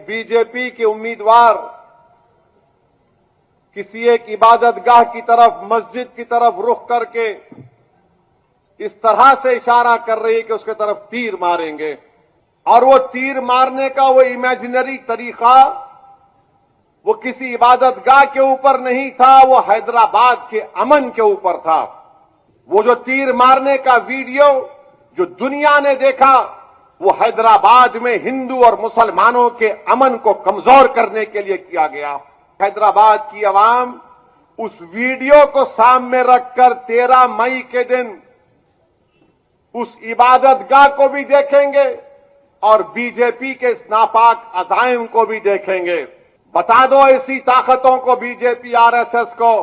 BJP के उम्मीदवार किसी एक इबादतगाह की तरफ, मस्जिद की तरफ रुख करके इस तरह से इशारा कर रही है कि उसके तरफ तीर मारेंगे, और वो तीर मारने का वो इमेजिनरी तरीका वो किसी इबादतगाह के ऊपर नहीं था, वो हैदराबाद के अमन के ऊपर था। वो जो तीर मारने का वीडियो जो दुनिया ने देखा, वो हैदराबाद में हिंदू और मुसलमानों के अमन को कमजोर करने के लिए किया गया। हैदराबाद की आवाम उस वीडियो को सामने रखकर 13 मई के दिन उस इबादतगाह को भी देखेंगे और बीजेपी के इस नापाक अज़ाइम को भी देखेंगे। बता दो ऐसी ताकतों को, बीजेपी आरएसएस को,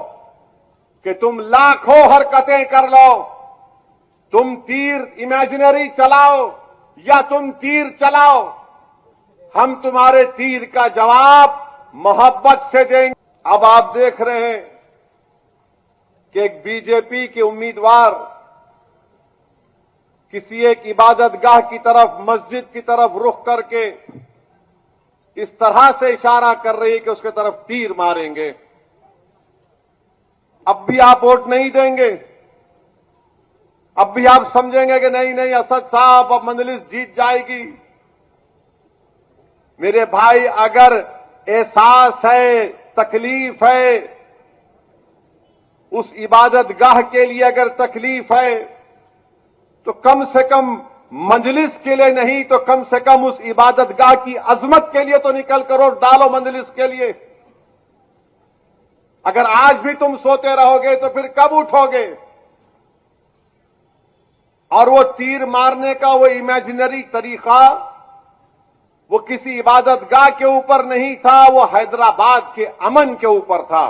कि तुम लाखों हरकतें कर लो, तुम तीर इमेजिनरी चलाओ या तुम तीर चलाओ, हम तुम्हारे तीर का जवाब मोहब्बत से देंगे। अब आप देख रहे हैं कि एक बीजेपी के उम्मीदवार किसी एक इबादतगाह की तरफ, मस्जिद की तरफ रुख करके इस तरह से इशारा कर रही है कि उसके तरफ तीर मारेंगे। अब भी आप वोट नहीं देंगे? अब भी आप समझेंगे कि नहीं नहीं असद साहब अब मजलिस जीत जाएगी? मेरे भाई, अगर एहसास है, तकलीफ है, उस इबादतगाह के लिए अगर तकलीफ है, तो कम से कम मजलिस के लिए नहीं तो कम से कम उस इबादतगाह की अजमत के लिए तो निकल कर वोट डालो, मजलिस के लिए। अगर आज भी तुम सोते रहोगे तो फिर कब उठोगे? और वो तीर मारने का वो इमेजिनरी तरीका वो किसी इबादतगाह के ऊपर नहीं था, वो हैदराबाद के अमन के ऊपर था।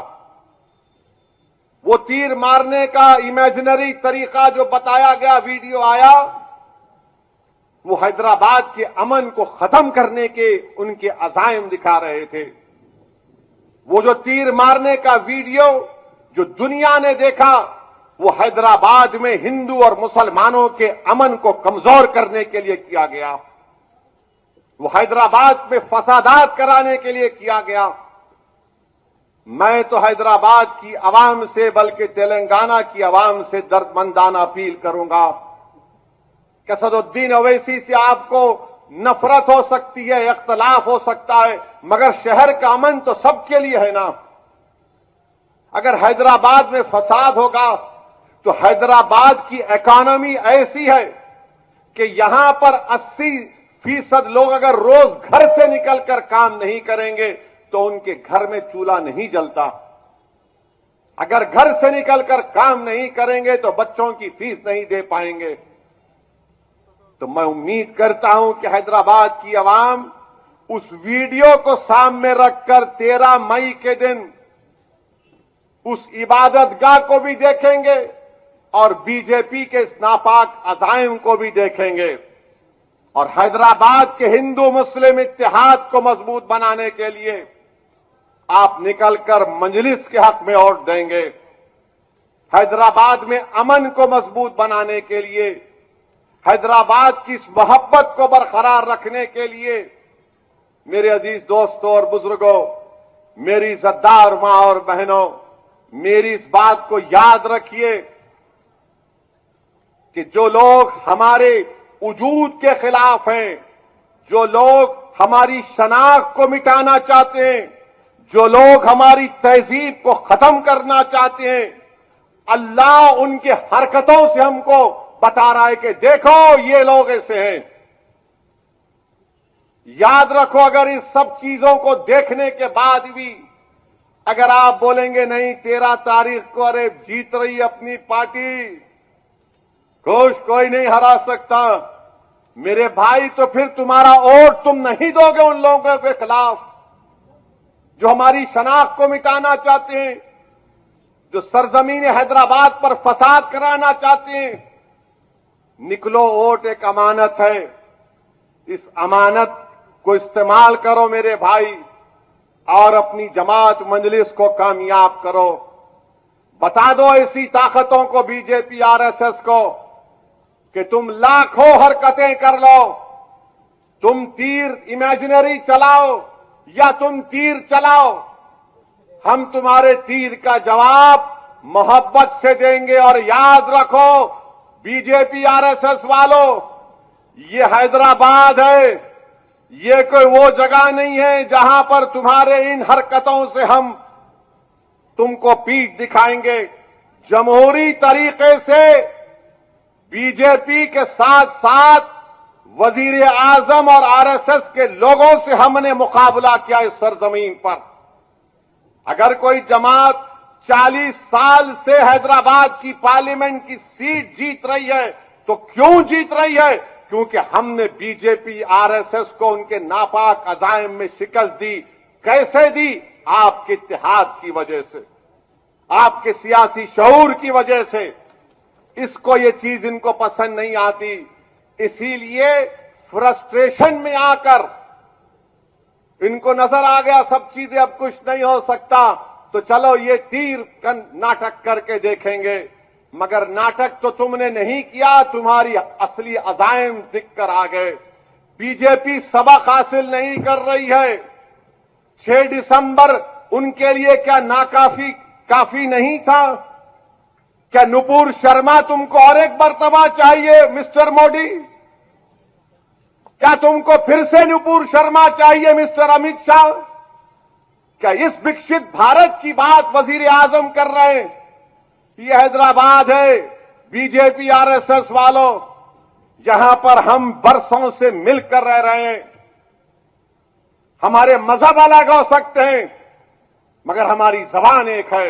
वो तीर मारने का इमेजिनरी तरीका जो बताया गया, वीडियो आया, वो हैदराबाद के अमन को खत्म करने के उनके अज़ाइम दिखा रहे थे। वो जो तीर मारने का वीडियो जो दुनिया ने देखा, वो हैदराबाद में हिंदू और मुसलमानों के अमन को कमजोर करने के लिए किया गया। वो हैदराबाद में फसादात कराने के लिए किया गया। मैं तो हैदराबाद की आवाम से, बल्कि तेलंगाना की आवाम से दर्दमंदाना अपील करूंगा कि असदुद्दीन ओवैसी से आपको नफरत हो सकती है, इख्तलाफ हो सकता है, मगर शहर का अमन तो सबके लिए है ना। अगर हैदराबाद में फसाद होगा तो हैदराबाद की इकोनॉमी ऐसी है कि यहां पर 80% लोग अगर रोज घर से निकलकर काम नहीं करेंगे तो उनके घर में चूल्हा नहीं जलता। अगर घर से निकलकर काम नहीं करेंगे तो बच्चों की फीस नहीं दे पाएंगे। तो मैं उम्मीद करता हूं कि हैदराबाद की आवाम उस वीडियो को सामने रखकर 13 मई के दिन उस इबादतगाह को भी देखेंगे और बीजेपी के इस नापाक अज़ाइम को भी देखेंगे। और हैदराबाद के हिंदू मुस्लिम इत्तेहाद को मजबूत बनाने के लिए आप निकलकर मजलिस के हक में वोट देंगे। हैदराबाद में अमन को मजबूत बनाने के लिए, हैदराबाद की इस मोहब्बत को बरकरार रखने के लिए, मेरे अजीज दोस्तों और बुजुर्गों, मेरी इज्जतदार मां और बहनों, मेरी इस बात को याद रखिए कि जो लोग हमारे वजूद के खिलाफ हैं, जो लोग हमारी शनाख्त को मिटाना चाहते हैं, जो लोग हमारी तहजीब को खत्म करना चाहते हैं, अल्लाह उनके हरकतों से हमको बता रहा है कि देखो ये लोग ऐसे हैं। याद रखो, अगर इस सब चीजों को देखने के बाद भी अगर आप बोलेंगे नहीं 13 तारीख को अरे जीत रही अपनी पार्टी, कोई नहीं हरा सकता, मेरे भाई, तो फिर तुम्हारा वोट तुम नहीं दोगे उन लोगों के खिलाफ जो हमारी शनाख्त को मिटाना चाहते हैं, जो सरजमीन हैदराबाद पर फसाद कराना चाहते हैं। निकलो, वोट एक अमानत है, इस अमानत को इस्तेमाल करो मेरे भाई, और अपनी जमात मजलिस को कामयाब करो। बता दो ऐसी ताकतों को, बीजेपी आरएसएस को, कि तुम लाखों हरकतें कर लो, तुम तीर इमेजिनरी चलाओ या तुम तीर चलाओ, हम तुम्हारे तीर का जवाब मोहब्बत से देंगे। और याद रखो बीजेपी आरएसएस वालों, ये हैदराबाद है, ये कोई वो जगह नहीं है जहां पर तुम्हारे इन हरकतों से हम तुमको पीठ दिखाएंगे। जमहूरी तरीके से बीजेपी के साथ साथ वजीर आजम और आरएसएस के लोगों से हमने मुकाबला किया इस सरजमीन पर। अगर कोई जमात 40 साल से हैदराबाद की पार्लियामेंट की सीट जीत रही है तो क्यों जीत रही है? क्योंकि हमने बीजेपी आरएसएस को उनके नापाक अजाइम में शिकस्त दी। कैसे दी? आपके इत्तेहाद की वजह से, आपके सियासी शऊर की वजह से। इसको ये चीज इनको पसंद नहीं आती, इसीलिए फ्रस्ट्रेशन में आकर इनको नजर आ गया सब चीजें अब कुछ नहीं हो सकता, तो चलो ये तीर का नाटक करके देखेंगे। मगर नाटक तो तुमने नहीं किया, तुम्हारी असली अजाइम दिख कर आ गए। बीजेपी सबक हासिल नहीं कर रही है। 6 दिसंबर उनके लिए क्या काफी नहीं था? क्या नुपुर शर्मा तुमको और एक मर्तबा चाहिए मिस्टर मोदी? क्या तुमको फिर से नुपुर शर्मा चाहिए मिस्टर अमित शाह? क्या इस विकसित भारत की बात वजीर आजम कर रहे हैं? ये हैदराबाद है बीजेपी आरएसएस वालों, जहां पर हम बरसों से मिलकर रह रहे हैं। हमारे मजहब अलग हो सकते हैं मगर हमारी जबान एक है।